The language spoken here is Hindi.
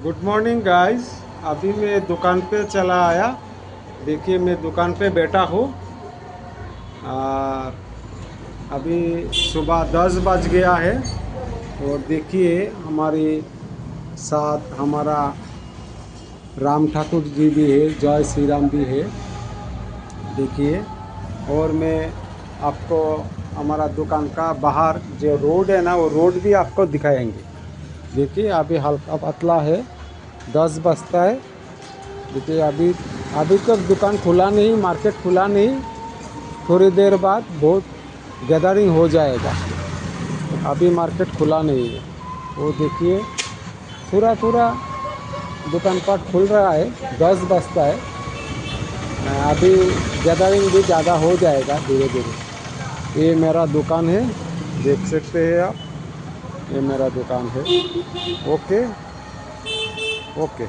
Good morning guys. अभी मैं दुकान पे चला आया। देखिए मैं दुकान पे बैठा हूँ और अभी सुबह 10 बज गया है। और देखिए हमारे साथ हमारा राम ठाकुर जी भी है, जय श्री राम भी है। देखिए और मैं आपको हमारा दुकान का बाहर जो रोड है ना, वो रोड भी आपको दिखाएंगे। देखिए अभी हल्का पतला है, 10 बजता है। देखिए अभी अभी तक दुकान खुला नहीं, मार्केट खुला नहीं। थोड़ी देर बाद बहुत गैदरिंग हो जाएगा। अभी मार्केट खुला नहीं है। वो देखिए थोड़ा थोड़ा दुकानपाट खुल रहा है, 10 बजता है। अभी गैदरिंग भी ज़्यादा हो जाएगा धीरे धीरे। ये मेरा दुकान है, देख सकते हैं आप। ये मेरा दुकान है। Okay okay.